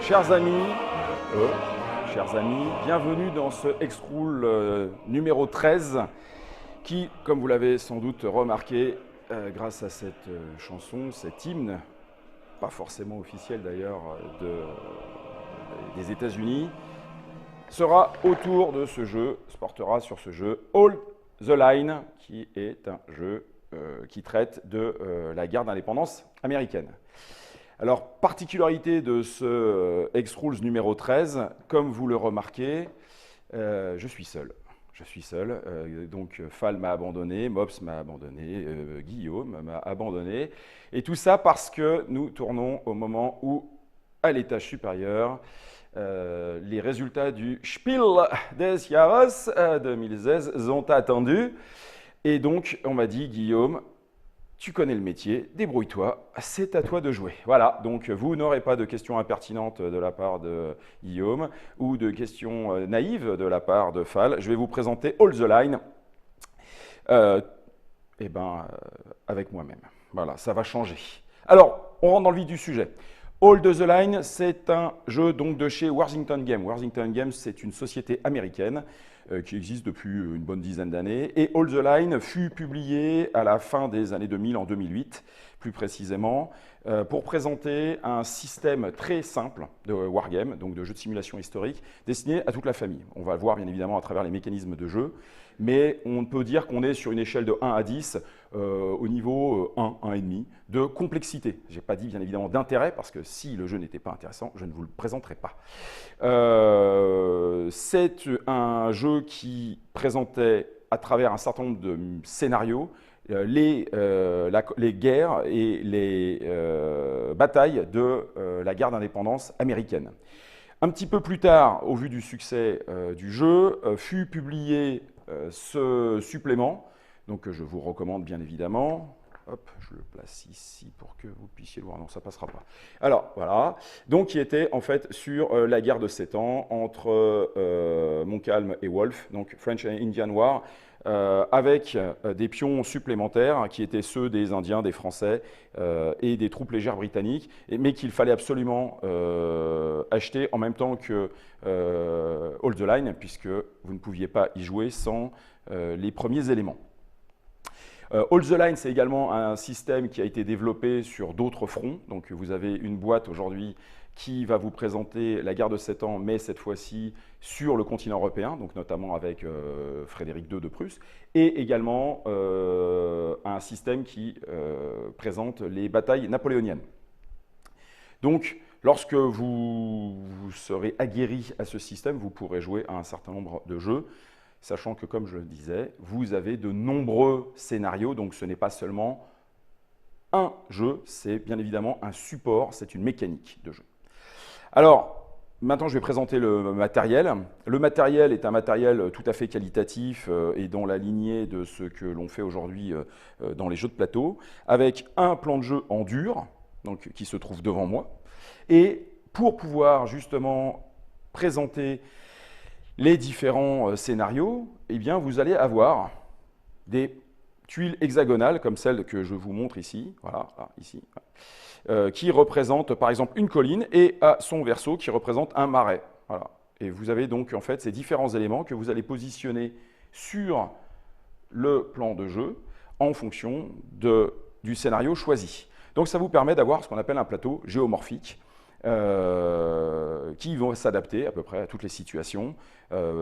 Chers amis, bienvenue dans ce X-Rule numéro 13 qui, comme vous l'avez sans doute remarqué, grâce à cette chanson, cet hymne, pas forcément officiel d'ailleurs des États-Unis, sera autour de ce jeu, se portera sur ce jeu Hold the Line, qui est un jeu qui traite de la guerre d'indépendance américaine. Alors, particularité de ce X-Rules numéro 13, comme vous le remarquez, je suis seul. Donc Fall m'a abandonné, Mops m'a abandonné, Guillaume m'a abandonné. Et tout ça parce que nous tournons au moment où, à l'étage supérieur, les résultats du Spiel des Jahres 2016 ont attendu. Et donc, on m'a dit, Guillaume, tu connais le métier, débrouille-toi, c'est à toi de jouer. Voilà, donc vous n'aurez pas de questions impertinentes de la part de Guillaume ou de questions naïves de la part de Fall. Je vais vous présenter Hold the Line avec moi-même. Voilà, ça va changer. Alors, on rentre dans le vif du sujet. Hold the Line, c'est un jeu donc de chez Worthington Games. Worthington Games, c'est une société américaine qui existe depuis une bonne dizaine d'années. Et Hold the Line fut publié à la fin des années 2000, en 2008, plus précisément, pour présenter un système très simple de wargame, donc de jeu de simulation historique, destiné à toute la famille. On va le voir bien évidemment à travers les mécanismes de jeu, mais on peut dire qu'on est sur une échelle de 1 à 10 au niveau 1, 1,5 de complexité. Je n'ai pas dit bien évidemment d'intérêt, parce que si le jeu n'était pas intéressant, je ne vous le présenterai pas. C'est un jeu qui présentait à travers un certain nombre de scénarios les guerres et les batailles de la guerre d'indépendance américaine. Un petit peu plus tard, au vu du succès du jeu, fut publié ce supplément, donc je vous recommande bien évidemment. Hop, je le place ici pour que vous puissiez le voir. Non, ça ne passera pas. Alors, voilà. Donc, qui était en fait sur la guerre de 7 ans entre Montcalm et Wolfe, donc French and Indian War, avec des pions supplémentaires qui étaient ceux des Indiens, des Français et des troupes légères britanniques, mais qu'il fallait absolument acheter en même temps que Hold the Line, puisque vous ne pouviez pas y jouer sans les premiers éléments. Hold the Line, c'est également un système qui a été développé sur d'autres fronts. Donc vous avez une boîte aujourd'hui qui va vous présenter la guerre de 7 ans, mais cette fois-ci sur le continent européen, donc notamment avec Frédéric II de Prusse, et également un système qui présente les batailles napoléoniennes. Donc, lorsque vous serez aguerri à ce système, vous pourrez jouer à un certain nombre de jeux, sachant que, comme je le disais, vous avez de nombreux scénarios, donc ce n'est pas seulement un jeu, c'est bien évidemment un support, c'est une mécanique de jeu. Alors, maintenant je vais présenter le matériel. Le matériel est un matériel tout à fait qualitatif et dans la lignée de ce que l'on fait aujourd'hui dans les jeux de plateau, avec un plan de jeu en dur, donc, qui se trouve devant moi, et pour pouvoir justement présenter les différents scénarios, eh bien, vous allez avoir des tuiles hexagonales, comme celle que je vous montre ici, voilà, là, ici, qui représentent par exemple une colline, et à son verso qui représente un marais. Voilà. Et vous avez donc en fait ces différents éléments que vous allez positionner sur le plan de jeu en fonction du scénario choisi. Donc ça vous permet d'avoir ce qu'on appelle un plateau géomorphique, qui vont s'adapter à peu près à toutes les situations,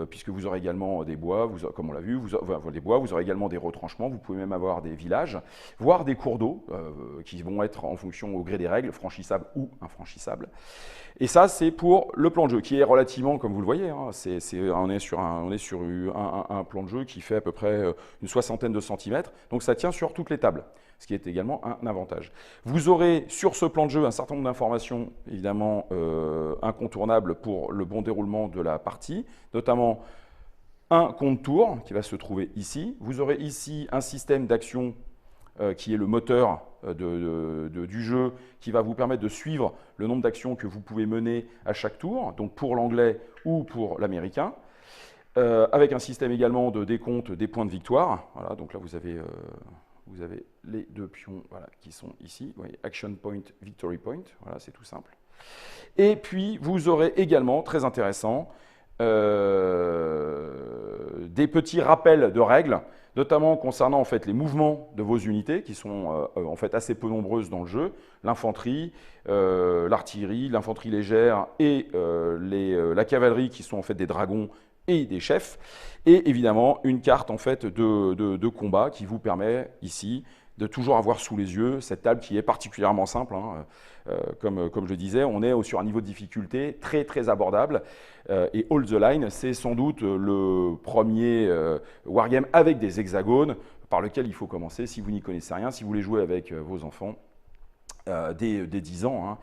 puisque vous aurez également des bois, comme on l'a vu, vous aurez également des retranchements, vous pouvez même avoir des villages, voire des cours d'eau qui vont être en fonction au gré des règles, franchissables ou infranchissables. Et ça, c'est pour le plan de jeu, qui est relativement, comme vous le voyez, hein, on est sur un plan de jeu qui fait à peu près une soixantaine de centimètres, donc ça tient sur toutes les tables, ce qui est également un avantage. Vous aurez sur ce plan de jeu un certain nombre d'informations, évidemment incontournables pour le bon déroulement de la partie, notamment un compte-tour qui va se trouver ici. Vous aurez ici un système d'action qui est le moteur du jeu, qui va vous permettre de suivre le nombre d'actions que vous pouvez mener à chaque tour, donc pour l'anglais ou pour l'américain, avec un système également de décompte des points de victoire. Voilà, donc là vous avez les deux pions, voilà, qui sont ici. Vous voyez, Action Point, Victory Point, voilà, c'est tout simple. Et puis, vous aurez également, très intéressant, des petits rappels de règles, notamment concernant en fait, les mouvements de vos unités, qui sont en fait assez peu nombreuses dans le jeu, l'infanterie, l'artillerie, l'infanterie légère et la cavalerie, qui sont en fait des dragons et des chefs, et évidemment une carte en fait, de combat qui vous permet ici de toujours avoir sous les yeux cette table qui est particulièrement simple. Hein. Comme je disais, on est sur un niveau de difficulté très très abordable. Et Hold the Line, c'est sans doute le premier wargame avec des hexagones par lequel il faut commencer si vous n'y connaissez rien, si vous voulez jouer avec vos enfants dès 10 ans. Hein.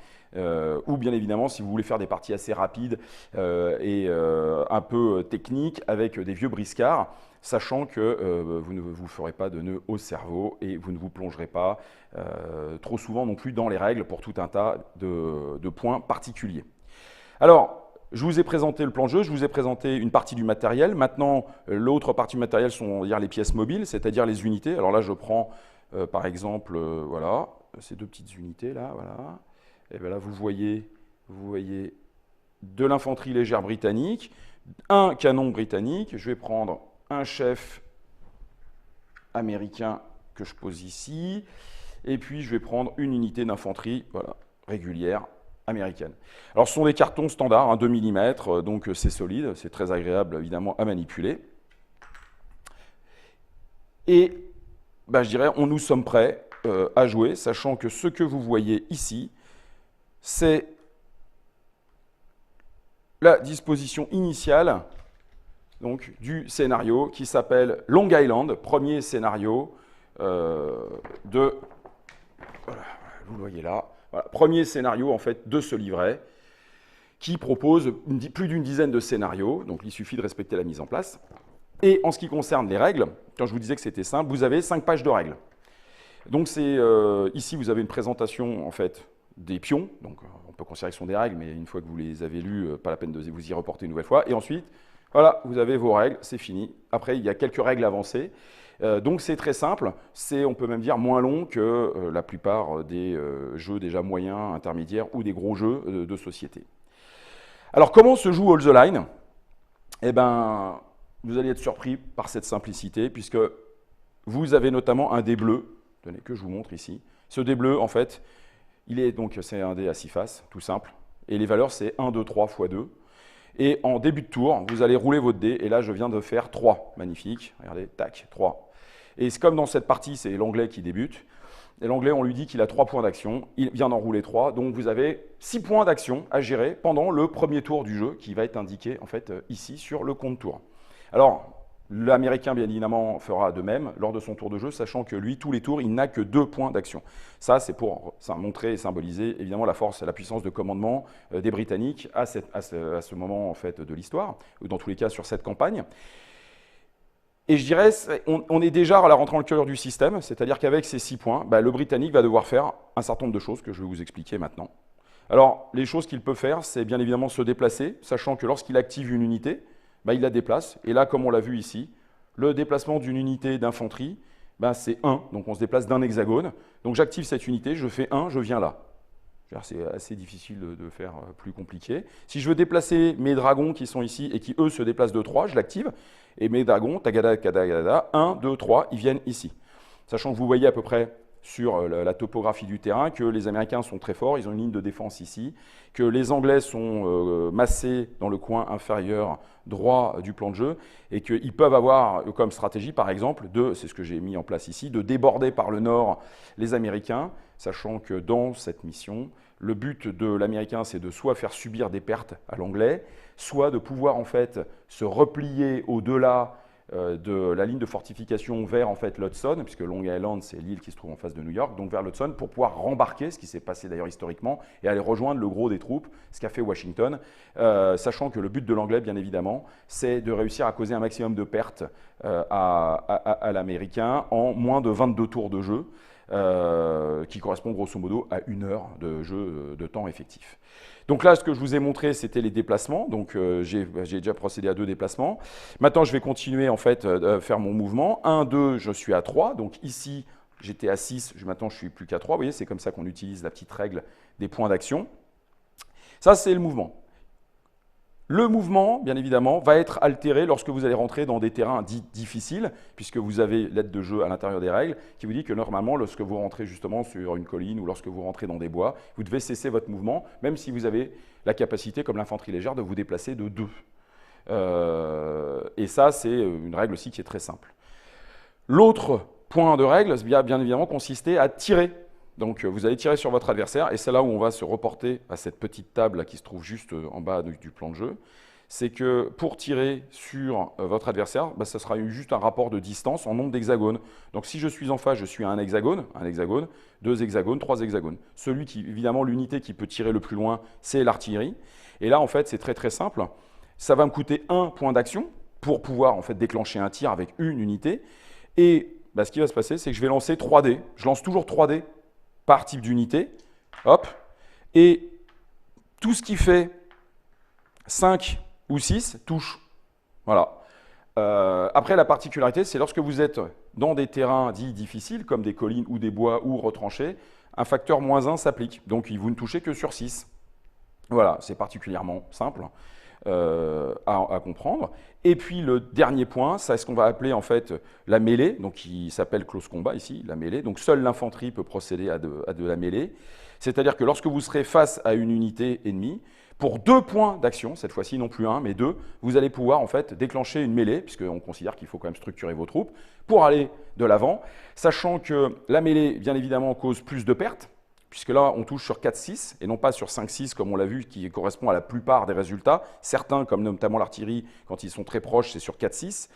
Ou bien évidemment si vous voulez faire des parties assez rapides et un peu techniques avec des vieux briscards, sachant que vous ne vous ferez pas de nœud au cerveau et vous ne vous plongerez pas trop souvent non plus dans les règles pour tout un tas de points particuliers. Alors, je vous ai présenté le plan de jeu, je vous ai présenté une partie du matériel. Maintenant, l'autre partie du matériel sont les pièces mobiles, c'est-à-dire les unités. Alors là, je prends par exemple, voilà, ces deux petites unités là, voilà. Et bien là, vous voyez de l'infanterie légère britannique, un canon britannique. Je vais prendre un chef américain que je pose ici, et puis je vais prendre une unité d'infanterie, voilà, régulière américaine. Alors ce sont des cartons standards, hein, 2 mm, donc c'est solide, c'est très agréable évidemment à manipuler. Et ben, je dirais, nous sommes prêts à jouer, sachant que ce que vous voyez ici, c'est la disposition initiale donc, du scénario qui s'appelle Long Island, premier scénario de... Voilà, vous le voyez là. Voilà, premier scénario en fait, de ce livret qui propose plus d'une dizaine de scénarios, donc il suffit de respecter la mise en place. Et en ce qui concerne les règles, quand je vous disais que c'était simple, vous avez 5 pages de règles. Donc ici, vous avez une présentation en fait, des pions, donc on peut considérer que ce sont des règles, mais une fois que vous les avez lues, pas la peine de vous y reporter une nouvelle fois. Et ensuite, voilà, vous avez vos règles, c'est fini. Après, il y a quelques règles avancées. Donc c'est très simple, c'est on peut même dire moins long que la plupart des jeux déjà moyens, intermédiaires ou des gros jeux de société. Alors comment se joue Hold the Line? Eh bien, vous allez être surpris par cette simplicité, puisque vous avez notamment un dé bleu, tenez que je vous montre ici. Ce dé bleu, en fait, c'est un dé à 6 faces, tout simple, et les valeurs c'est 1, 2, 3 x 2. Et en début de tour, vous allez rouler votre dé, et là je viens de faire 3, magnifique, regardez, tac, 3. Et c'est comme dans cette partie, c'est l'anglais qui débute, et l'anglais on lui dit qu'il a 3 points d'action, il vient d'en rouler 3, donc vous avez 6 points d'action à gérer pendant le premier tour du jeu, qui va être indiqué en fait ici sur le compte tour. Alors, l'Américain, bien évidemment, fera de même lors de son tour de jeu, sachant que lui, tous les tours, il n'a que 2 points d'action. Ça, c'est pour montrer et symboliser, évidemment, la force et la puissance de commandement des Britanniques à ce moment en fait, de l'histoire, ou dans tous les cas sur cette campagne. Et je dirais, on est déjà à la rentrée dans le cœur du système, c'est-à-dire qu'avec ces 6 points, le Britannique va devoir faire un certain nombre de choses que je vais vous expliquer maintenant. Alors, les choses qu'il peut faire, c'est bien évidemment se déplacer, sachant que lorsqu'il active une unité, il la déplace. Et là, comme on l'a vu ici, le déplacement d'une unité d'infanterie, c'est 1. Donc on se déplace d'un hexagone. Donc j'active cette unité, je fais 1, je viens là. C'est assez difficile de faire plus compliqué. Si je veux déplacer mes dragons qui sont ici et qui, eux, se déplacent de 3, je l'active. Et mes dragons, tagada, tagada, 1, 2, 3, ils viennent ici. Sachant que vous voyez à peu près sur la topographie du terrain, que les Américains sont très forts, ils ont une ligne de défense ici, que les Anglais sont massés dans le coin inférieur droit du plan de jeu, et qu'ils peuvent avoir comme stratégie, par exemple, c'est ce que j'ai mis en place ici, de déborder par le nord les Américains, sachant que dans cette mission, le but de l'Américain, c'est de soit faire subir des pertes à l'Anglais, soit de pouvoir en fait se replier au-delà de la ligne de fortification vers en fait l'Hudson, puisque Long Island c'est l'île qui se trouve en face de New York, donc vers l'Hudson pour pouvoir rembarquer, ce qui s'est passé d'ailleurs historiquement, et aller rejoindre le gros des troupes, ce qu'a fait Washington, sachant que le but de l'anglais bien évidemment c'est de réussir à causer un maximum de pertes à l'américain en moins de 22 tours de jeu, qui correspond grosso modo à 1 heure de jeu de temps effectif. Donc là, ce que je vous ai montré, c'était les déplacements. Donc j'ai déjà procédé à 2 déplacements. Maintenant, je vais continuer en fait à faire mon mouvement. 1, 2, je suis à 3. Donc ici, j'étais à 6. Maintenant, je suis plus qu'à 3. Vous voyez, c'est comme ça qu'on utilise la petite règle des points d'action. Ça, c'est le mouvement. Le mouvement, bien évidemment, va être altéré lorsque vous allez rentrer dans des terrains dits difficiles, puisque vous avez l'aide de jeu à l'intérieur des règles, qui vous dit que normalement, lorsque vous rentrez justement sur une colline ou lorsque vous rentrez dans des bois, vous devez cesser votre mouvement, même si vous avez la capacité, comme l'infanterie légère, de vous déplacer de 2. Et ça, c'est une règle aussi qui est très simple. L'autre point de règle, bien évidemment, consistait à tirer. Donc vous allez tirer sur votre adversaire, et c'est là où on va se reporter à cette petite table là, qui se trouve juste en bas du plan de jeu. C'est que pour tirer sur votre adversaire, ça sera juste un rapport de distance en nombre d'hexagones. Donc si je suis en face, je suis à un hexagone, 2 hexagones, 3 hexagones. Celui qui, évidemment, l'unité qui peut tirer le plus loin, c'est l'artillerie. Et là, en fait, c'est très très simple. Ça va me coûter 1 point d'action pour pouvoir en fait déclencher un tir avec une unité. Et ce qui va se passer, c'est que je vais lancer 3 dés. Je lance toujours 3 dés par type d'unité, hop, et tout ce qui fait 5 ou 6 touche. Voilà. Après, la particularité, c'est lorsque vous êtes dans des terrains dits difficiles, comme des collines ou des bois ou retranchés, un facteur -1 s'applique. Donc, vous ne touchez que sur 6. Voilà, c'est particulièrement simple à comprendre. Et puis le dernier point, c'est ce qu'on va appeler en fait la mêlée, donc qui s'appelle close combat ici, la mêlée. Donc seule l'infanterie peut procéder à de la mêlée. C'est-à-dire que lorsque vous serez face à une unité ennemie, pour 2 points d'action, cette fois-ci non plus 1, mais 2, vous allez pouvoir en fait déclencher une mêlée, puisqu'on considère qu'il faut quand même structurer vos troupes, pour aller de l'avant, sachant que la mêlée, bien évidemment, cause plus de pertes, puisque là, on touche sur 4-6, et non pas sur 5-6, comme on l'a vu, qui correspond à la plupart des résultats. Certains, comme notamment l'artillerie, quand ils sont très proches, c'est sur 4-6.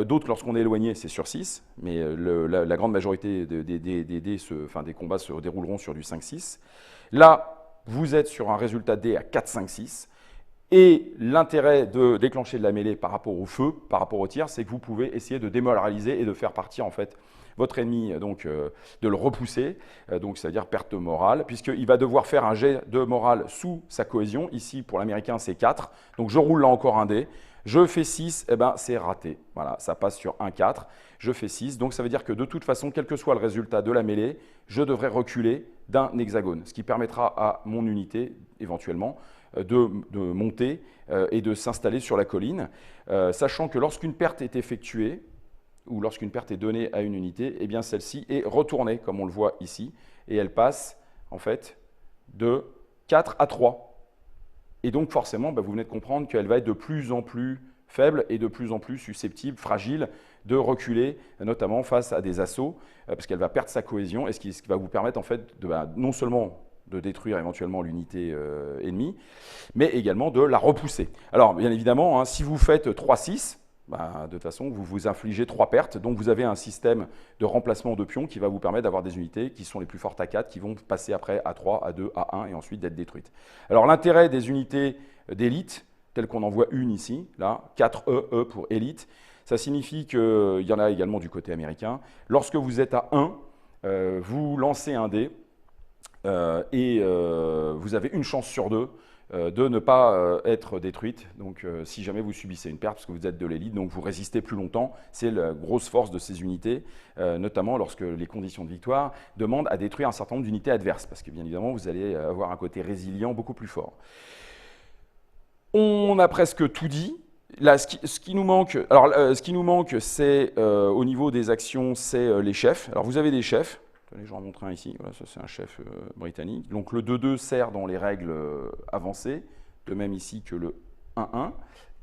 D'autres, lorsqu'on est éloigné, c'est sur 6. Mais la grande majorité des combats se dérouleront sur du 5-6. Là, vous êtes sur un résultat D à 4-5-6. Et l'intérêt de déclencher de la mêlée par rapport au feu, par rapport au tir, c'est que vous pouvez essayer de démoraliser et de faire partir en fait votre ennemi, donc de le repousser, donc c'est-à-dire perte de morale, puisqu'il va devoir faire un jet de morale sous sa cohésion. Ici, pour l'américain, c'est 4. Donc je roule là encore un dé. Je fais 6, c'est raté. Voilà, ça passe sur 1-4. Je fais 6. Donc ça veut dire que de toute façon, quel que soit le résultat de la mêlée, je devrais reculer d'un hexagone, ce qui permettra à mon unité, éventuellement, de monter et de s'installer sur la colline, sachant que lorsqu'une perte est effectuée, ou lorsqu'une perte est donnée à une unité, eh bien celle-ci est retournée, comme on le voit ici, et elle passe en fait de 4 à 3. Et donc forcément, vous venez de comprendre qu'elle va être de plus en plus faible et de plus en plus susceptible, fragile, de reculer, notamment face à des assauts, parce qu'elle va perdre sa cohésion, et ce qui va vous permettre en fait de, non seulement de détruire éventuellement l'unité ennemie, mais également de la repousser. Alors bien évidemment, si vous faites 3-6, de toute façon, vous vous infligez 3 pertes, donc vous avez un système de remplacement de pions qui va vous permettre d'avoir des unités qui sont les plus fortes à 4, qui vont passer après à 3, à 2, à 1, et ensuite d'être détruites. Alors l'intérêt des unités d'élite, telles qu'on en voit une ici, là, 4E pour élite, ça signifie qu'il y en a également du côté américain. Lorsque vous êtes à 1, vous lancez un dé, et vous avez une chance sur 2 de ne pas être détruite, donc si jamais vous subissez une perte, parce que vous êtes de l'élite, donc vous résistez plus longtemps, c'est la grosse force de ces unités, notamment lorsque les conditions de victoire demandent à détruire un certain nombre d'unités adverses, parce que bien évidemment vous allez avoir un côté résilient beaucoup plus fort. On a presque tout dit. Là, ce qui nous manque, c'est au niveau des actions, c'est les chefs. Alors vous avez des chefs. Je vais en montrer un ici. Voilà, ça c'est un chef britannique. Donc le 2-2 sert dans les règles avancées, de même ici que le 1-1.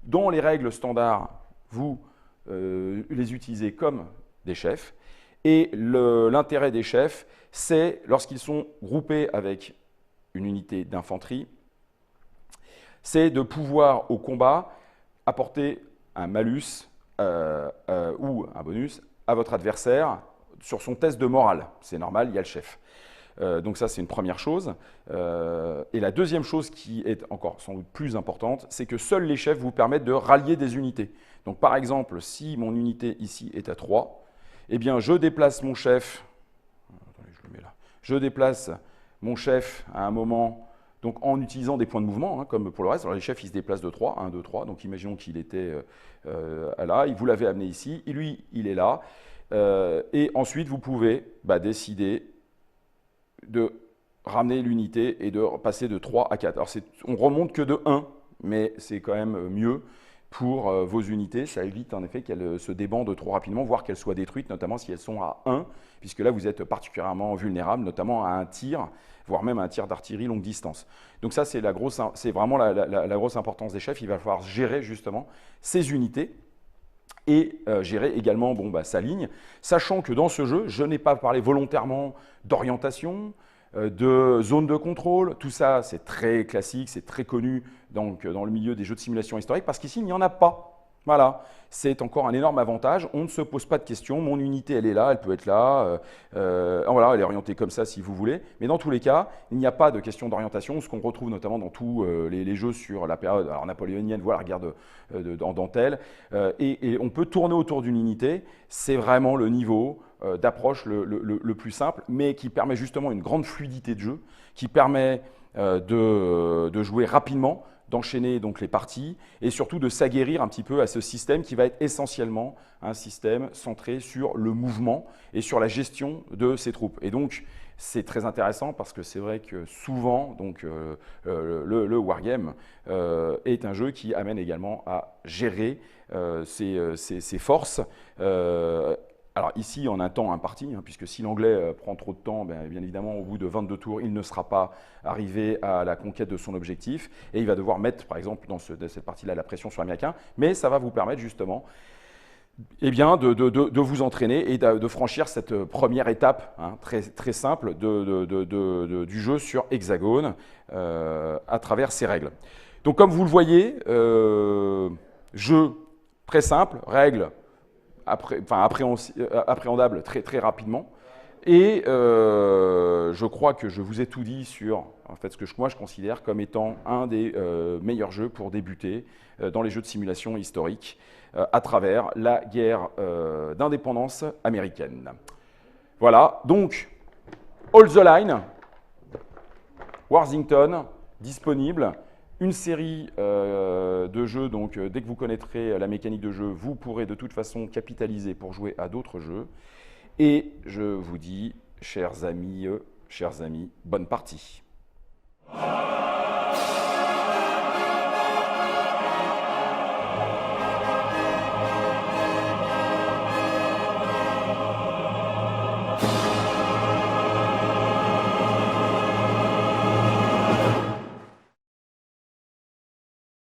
Dans les règles standards, vous les utilisez comme des chefs. Et l'intérêt des chefs, c'est lorsqu'ils sont groupés avec une unité d'infanterie, c'est de pouvoir au combat apporter un malus ou un bonus à votre adversaire sur son test de morale. C'est normal, il y a le chef. Donc ça, c'est une première chose. Et la deuxième chose qui est encore sans doute plus importante, c'est que seuls les chefs vous permettent de rallier des unités. Donc par exemple, si mon unité ici est à 3, eh bien je déplace mon chef, je déplace mon chef à un moment, donc en utilisant des points de mouvement, comme pour le reste. Alors les chefs, ils se déplacent de 3, 1, 2, 3, donc imaginons qu'il était là, vous l'avez amené ici, et lui, il est là. Et ensuite, vous pouvez décider de ramener l'unité et de passer de 3 à 4. Alors on remonte que de 1, mais c'est quand même mieux pour vos unités. Ça évite en effet qu'elles se débandent trop rapidement, voire qu'elles soient détruites, notamment si elles sont à 1, puisque là vous êtes particulièrement vulnérable, notamment à un tir, voire même à un tir d'artillerie longue distance. Donc ça c'est vraiment la grosse importance des chefs. Il va falloir gérer justement ces unités et gérer également sa ligne, sachant que dans ce jeu, je n'ai pas parlé volontairement d'orientation, de zone de contrôle, tout ça c'est très classique, c'est très connu donc, dans le milieu des jeux de simulation historique, parce qu'ici il n'y en a pas. Voilà, c'est encore un énorme avantage, on ne se pose pas de questions, mon unité elle est là, elle peut être là, voilà, elle est orientée comme ça si vous voulez, mais dans tous les cas, il n'y a pas de question d'orientation, ce qu'on retrouve notamment dans tous les jeux sur la période napoléonienne, voire la guerre en dentelle, et on peut tourner autour d'une unité, c'est vraiment le niveau d'approche le plus simple, mais qui permet justement une grande fluidité de jeu, qui permet de jouer rapidement, d'enchaîner donc les parties et surtout de s'aguerrir un petit peu à ce système qui va être essentiellement un système centré sur le mouvement et sur la gestion de ses troupes. Et donc, c'est très intéressant parce que c'est vrai que souvent, donc, le wargame est un jeu qui amène également à gérer ses forces. Alors ici, en un temps imparti, puisque si l'anglais prend trop de temps, bien évidemment, au bout de 22 tours, il ne sera pas arrivé à la conquête de son objectif, et il va devoir mettre, par exemple, dans cette partie-là, la pression sur l'Américain, mais ça va vous permettre justement de vous entraîner et de franchir cette première étape très, très simple du jeu sur Hexagone à travers ces règles. Donc comme vous le voyez, jeu très simple, règles appréhendable très, très rapidement. Et je crois que je vous ai tout dit sur en fait, ce que moi je considère comme étant un des meilleurs jeux pour débuter dans les jeux de simulation historique à travers la guerre d'indépendance américaine. Voilà, donc Hold the Line, Worthington, disponible. Une série de jeux, donc dès que vous connaîtrez la mécanique de jeu, vous pourrez de toute façon capitaliser pour jouer à d'autres jeux. Et je vous dis, chers amis, bonne partie.